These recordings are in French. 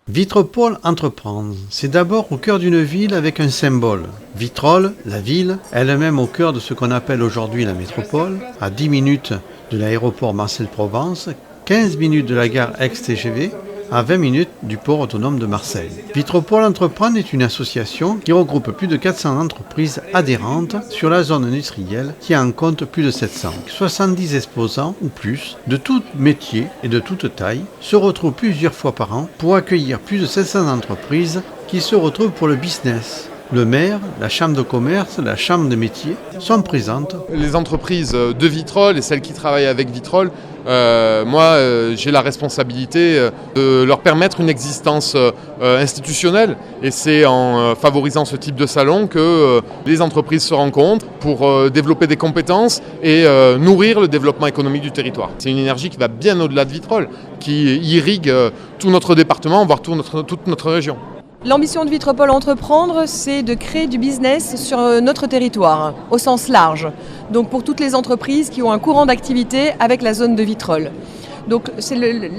Vitropole Entreprendre, c'est d'abord au cœur d'une ville avec un symbole. Vitrolles, la ville, elle-même au cœur de ce qu'on appelle aujourd'hui la métropole, à 10 minutes de l'aéroport Marseille-Provence, 15 minutes de la gare Aix-TGV, à 20 minutes du port autonome de Marseille. Vitropole Entreprendre est une association qui regroupe plus de 400 entreprises adhérentes sur la zone industrielle qui en compte plus de 700. 70 exposants ou plus de tout métier et de toute taille se retrouvent plusieurs fois par an pour accueillir plus de 700 entreprises qui se retrouvent pour le business. Le maire, la chambre de commerce, la chambre de métiers sont présentes. Les entreprises de Vitrolles et celles qui travaillent avec Vitrolles, j'ai la responsabilité de leur permettre une existence institutionnelle. Et c'est en favorisant ce type de salon que les entreprises se rencontrent pour développer des compétences et nourrir le développement économique du territoire. C'est une énergie qui va bien au-delà de Vitrolles, qui irrigue tout notre département, voire toute notre région. L'ambition de Vitropole Entreprendre, c'est de créer du business sur notre territoire, au sens large. Donc pour toutes les entreprises qui ont un courant d'activité avec la zone de Vitrolles. Donc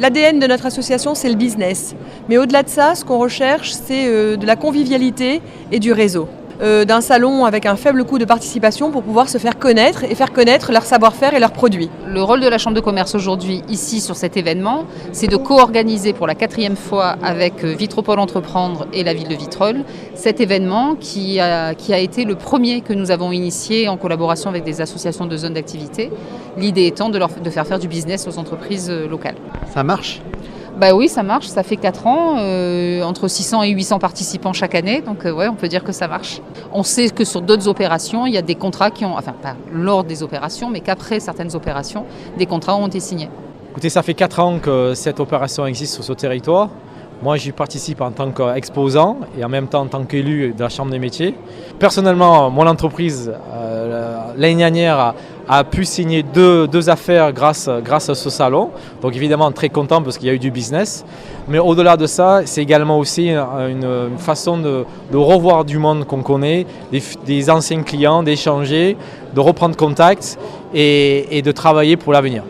l'ADN de notre association, c'est le business. Mais au-delà de ça, ce qu'on recherche, c'est de la convivialité et du réseau. D'un salon avec un faible coût de participation pour pouvoir se faire connaître et faire connaître leur savoir-faire et leurs produits. Le rôle de la Chambre de commerce aujourd'hui, ici sur cet événement, c'est de co-organiser pour la 4e fois avec Vitropole Entreprendre et la ville de Vitrolles cet événement qui a été le premier que nous avons initié en collaboration avec des associations de zones d'activité. L'idée étant de faire du business aux entreprises locales. Ça marche ? Bah oui, ça marche, ça fait 4 ans, entre 600 et 800 participants chaque année, donc on peut dire que ça marche. On sait que sur d'autres opérations, il y a des contrats pas lors des opérations, mais qu'après certaines opérations, des contrats ont été signés. Écoutez, ça fait 4 ans que cette opération existe sur ce territoire. Moi, j'y participe en tant qu'exposant et en même temps en tant qu'élu de la Chambre des métiers. Personnellement, mon entreprise, l'année dernière, a pu signer deux affaires grâce à ce salon. Donc évidemment, très content parce qu'il y a eu du business. Mais au-delà de ça, c'est également aussi une façon de revoir du monde qu'on connaît, des anciens clients, d'échanger, de reprendre contact et de travailler pour l'avenir.